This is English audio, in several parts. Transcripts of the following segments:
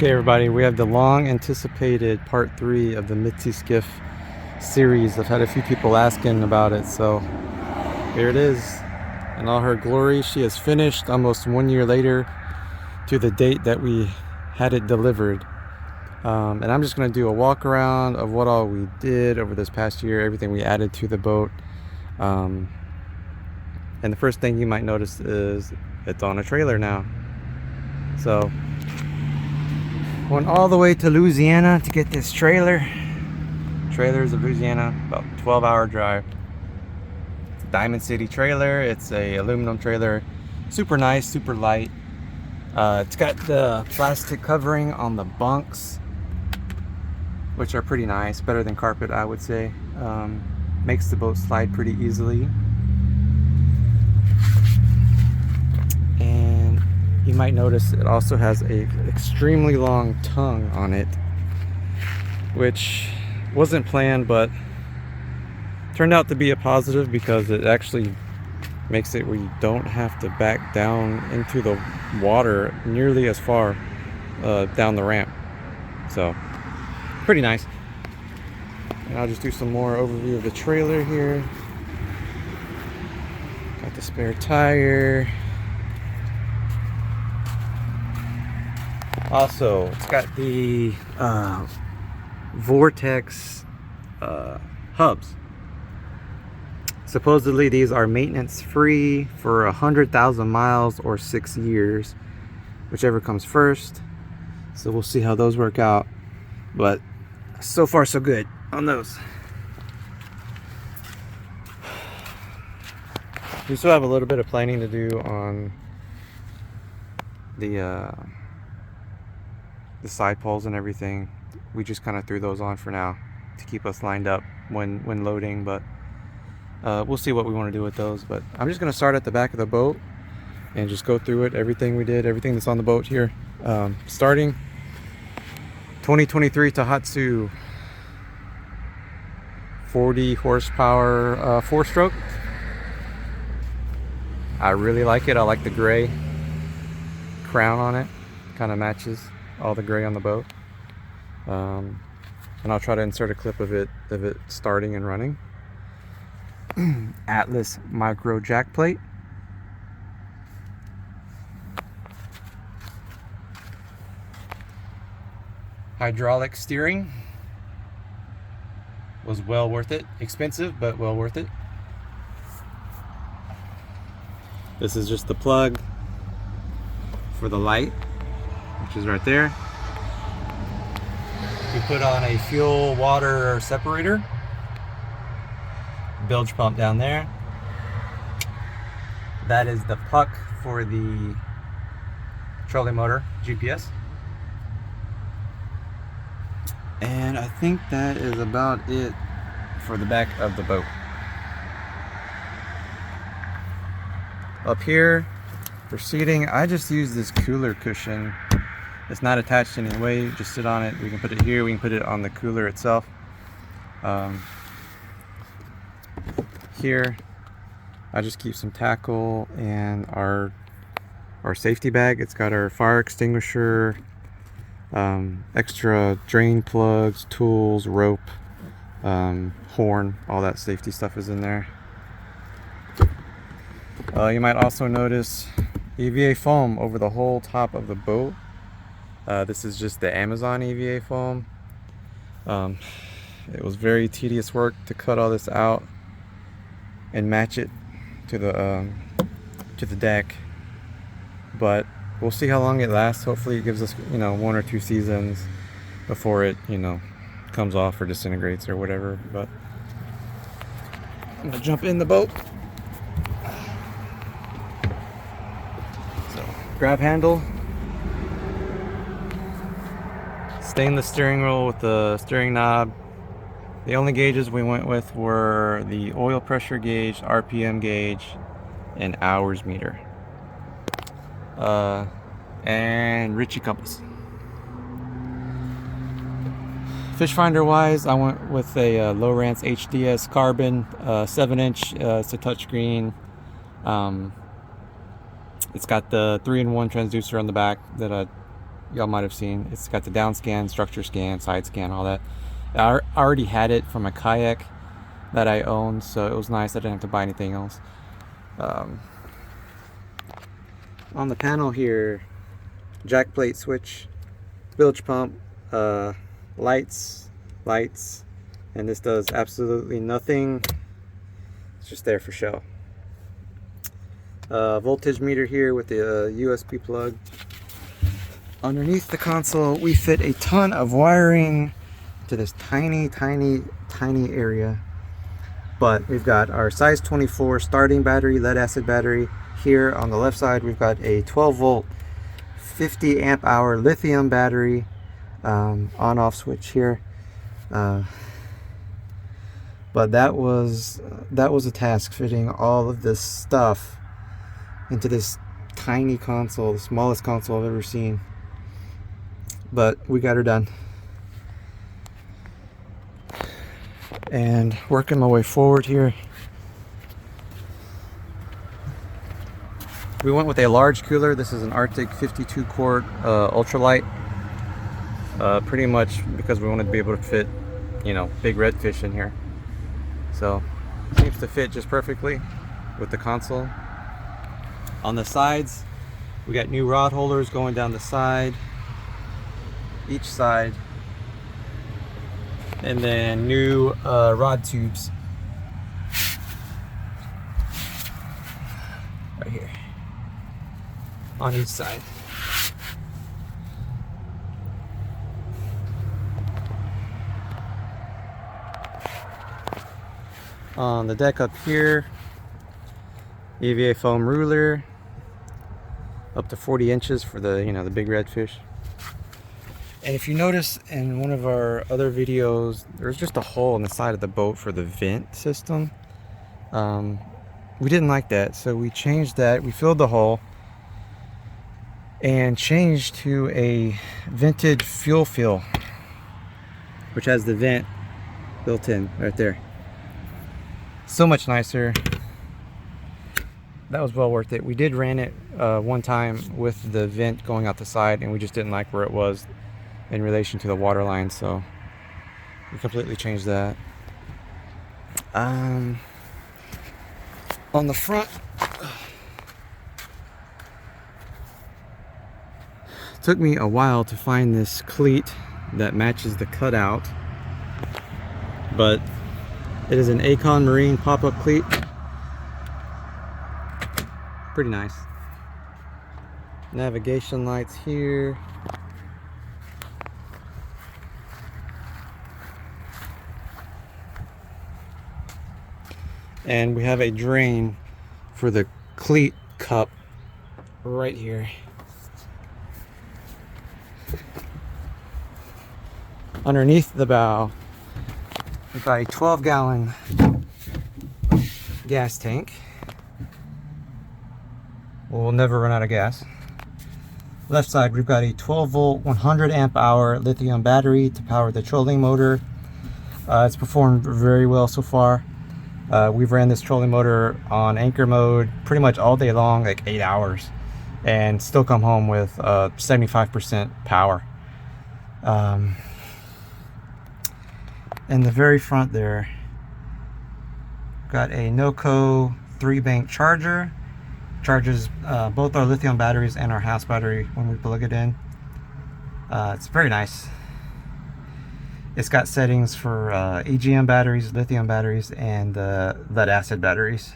Okay everybody, we have the long anticipated part 3 of the Mitzi Skiff series. I've had a few people asking about it, so here it is in all her glory. She is finished almost 1 year later to the date that we had it delivered. And I'm just going to do a walk around of what all we did over this past year, everything we added to the boat. And the first thing you might notice is it's on a trailer now. So went all the way to Louisiana to get this trailer. Trailers of Louisiana, about 12-hour drive. It's a Diamond City trailer. It's a aluminum trailer, super nice, super light. It's got the plastic covering on the bunks, which are pretty nice, better than carpet, I would say. Makes the boat slide pretty easily. And you might notice it also has a extremely long tongue on it, which wasn't planned, but turned out to be a positive because it actually makes it where you don't have to back down into the water nearly as far down the ramp. So pretty nice. And I'll just do some more overview of the trailer here. Got the spare tire. Also, it's got the Vortex hubs. Supposedly these are maintenance free for 100,000 miles or 6 years, whichever comes first. So we'll see how those work out, but so far so good on those. We still have a little bit of planning to do on the side poles and everything. We just kind of threw those on for now to keep us lined up when loading, but we'll see what we want to do with those. But I'm just going to start at the back of the boat and just go through it, everything we did, everything that's on the boat here. Starting 2023 Tohatsu 40 horsepower 4-stroke. I really like it. I like the gray crown on it, kind of matches all the gray on the boat. And I'll try to insert a clip of it starting and running. Atlas micro jack plate. Hydraulic steering. Was well worth it. Expensive, but well worth it. This is just the plug for the light, which is right there. We put on a fuel water separator, bilge pump down there. That is the puck for the trolley motor GPS. And I think that is about it for the back of the boat. Up here for seating, I just use this cooler cushion. It's not attached in any way, just sit on it. We can put it here, we can put it on the cooler itself. Here, I just keep some tackle and our safety bag. It's got our fire extinguisher, extra drain plugs, tools, rope, horn, all that safety stuff is in there. You might also notice EVA foam over the whole top of the boat. This is just the Amazon EVA foam. It was very tedious work to cut all this out and match it to the deck, but we'll see how long it lasts. Hopefully it gives us 1 or 2 seasons before it comes off or disintegrates or whatever. But I'm gonna jump in the boat. So grab handle, stainless steering wheel with the steering knob. The only gauges we went with were the oil pressure gauge, RPM gauge, and hours meter. And Ritchie compass. Fish finder wise, I went with a Lowrance HDS carbon 7-inch. It's a touchscreen. It's got the 3-in-1 transducer on the back that I y'all might have seen. It's got the down scan, structure scan, side scan, all that. I already had it from a kayak that I owned, so it was nice. I didn't have to buy anything else. On the panel here, jack plate switch, bilge pump, lights, and this does absolutely nothing. It's just there for show. Voltage meter here with the USB plug. Underneath the console, we fit a ton of wiring to this tiny area. But we've got our size 24 starting battery, lead acid battery. Here on the left side, we've got a 12 volt, 50 amp hour lithium battery, on off switch here. But that was a task, fitting all of this stuff into this tiny console, the smallest console I've ever seen. But we got her done. And working my way forward here, we went with a large cooler. This is an Arctic 52 quart ultralight, pretty much because we wanted to be able to fit, you know, big redfish in here. So it seems to fit just perfectly with the console. On the sides, we got new rod holders going down the side, each side, and then new rod tubes right here on each side. On the deck up here, EVA foam ruler, up to 40 inches for the, you know, the big redfish. And if you notice in one of our other videos, there's just a hole in the side of the boat for the vent system. We didn't like that, so we changed that. We filled the hole and changed to a vented fuel fill, which has the vent built in right there. So much nicer. That was well worth it. We did ran it one time with the vent going out the side, and we just didn't like where it was in relation to the water line, so we completely changed that. On the front, it took me a while to find this cleat that matches the cutout, but it is an Akon Marine pop-up cleat. Pretty nice. Navigation lights here. And we have a drain for the cleat cup right here. Underneath the bow, we've got a 12-gallon gas tank. We'll never run out of gas. Left side, we've got a 12 volt, 100 amp hour lithium battery to power the trolling motor. It's performed very well so far. We've ran this trolling motor on anchor mode pretty much all day long, like 8 hours, and still come home with 75% power. In the very front there, got a NOCO 3-bank charger. Charges both our lithium batteries and our house battery when we plug it in. It's very nice. It's got settings for AGM batteries, lithium batteries, and lead acid batteries.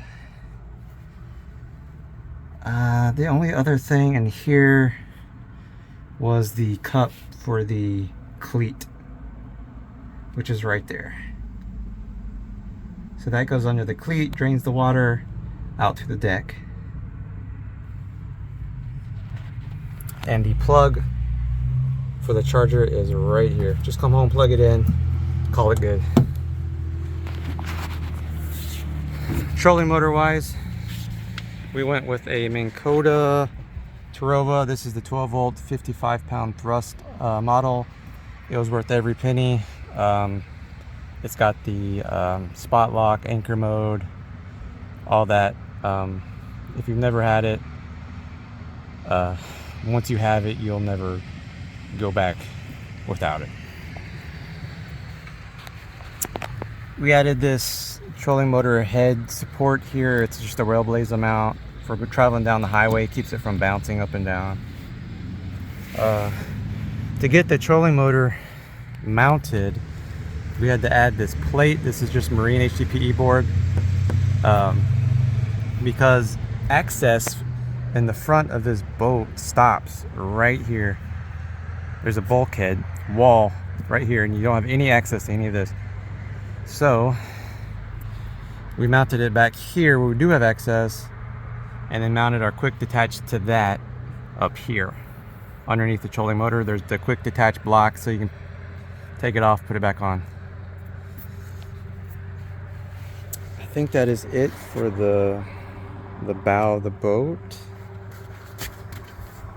The only other thing in here was the cup for the cleat, which is right there. So that goes under the cleat, drains the water out to the deck. And the plug for the charger is right here. Just come home, plug it in, call it good. Trolling motor wise, we went with a Minn Kota Tarova. This is the 12 volt 55 pound thrust model. It was worth every penny. It's got the spot lock, anchor mode, all that. If you've never had it, once you have it, you'll never go back without it. We added this trolling motor head support here. It's just a rail blazer mount for traveling down the highway. It keeps it from bouncing up and down. To get the trolling motor mounted, we had to add this plate. This is just marine HDPE board, because access in the front of this boat stops right here. There's a bulkhead wall right here, and you don't have any access to any of this. So we mounted it back here where we do have access, and then mounted our quick detach to that up here. Underneath the trolling motor, there's the quick detach block, so you can take it off, put it back on. I think that is it for the bow of the boat.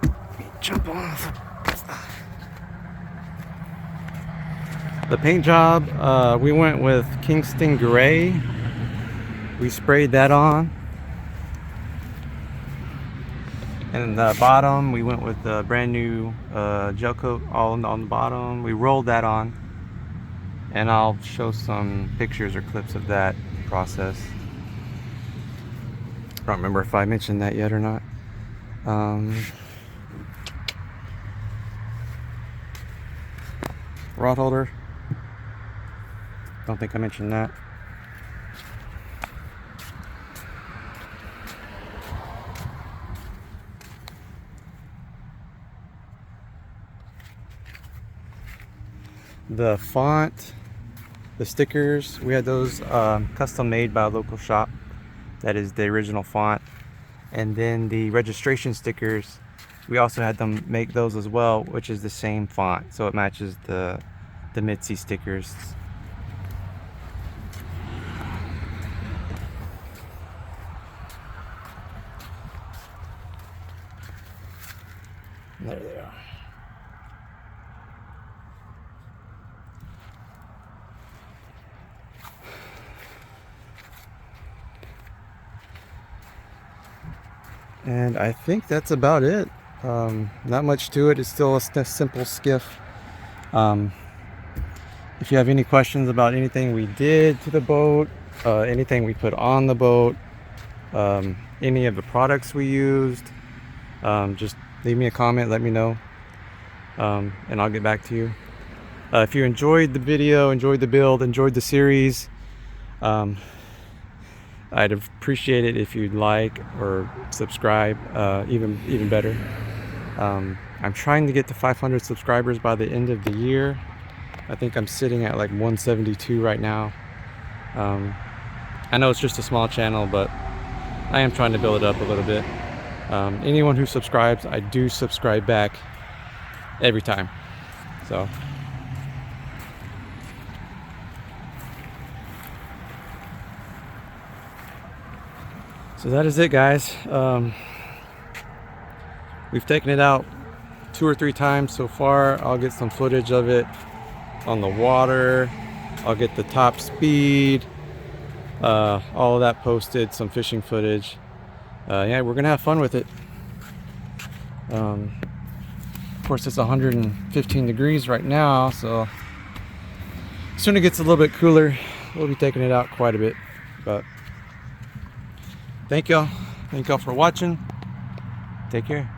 Let me jump off. The paint job, we went with Kingston Gray. We sprayed that on. And the bottom, we went with the brand new gel coat all on the bottom. We rolled that on, and I'll show some pictures or clips of that process. I don't remember if I mentioned that yet or not. Rod holder, don't think I mentioned that. The font, the stickers, we had those custom made by a local shop. That is the original font. And then the registration stickers, we also had them make those as well, which is the same font, so it matches the Mitzi stickers. There they are. And I think that's about it. Not much to it. It's still a simple skiff. If you have any questions about anything we did to the boat, anything we put on the boat, any of the products we used, just leave me a comment, let me know, and I'll get back to you. If you enjoyed the video, enjoyed the build, enjoyed the series, I'd appreciate it if you'd like or subscribe, even better. I'm trying to get to 500 subscribers by the end of the year. I think I'm sitting at like 172 right now. I know it's just a small channel, but I am trying to build it up a little bit. Anyone who subscribes, I do subscribe back every time. So that is it, guys. We've taken it out 2 or 3 times so far. I'll get some footage of it on the water. I'll get the top speed, all of that posted, some fishing footage. Yeah, we're gonna have fun with it. Of course, it's 115 degrees right now, so as soon as it gets a little bit cooler, we'll be taking it out quite a bit. But thank y'all for watching. Take care.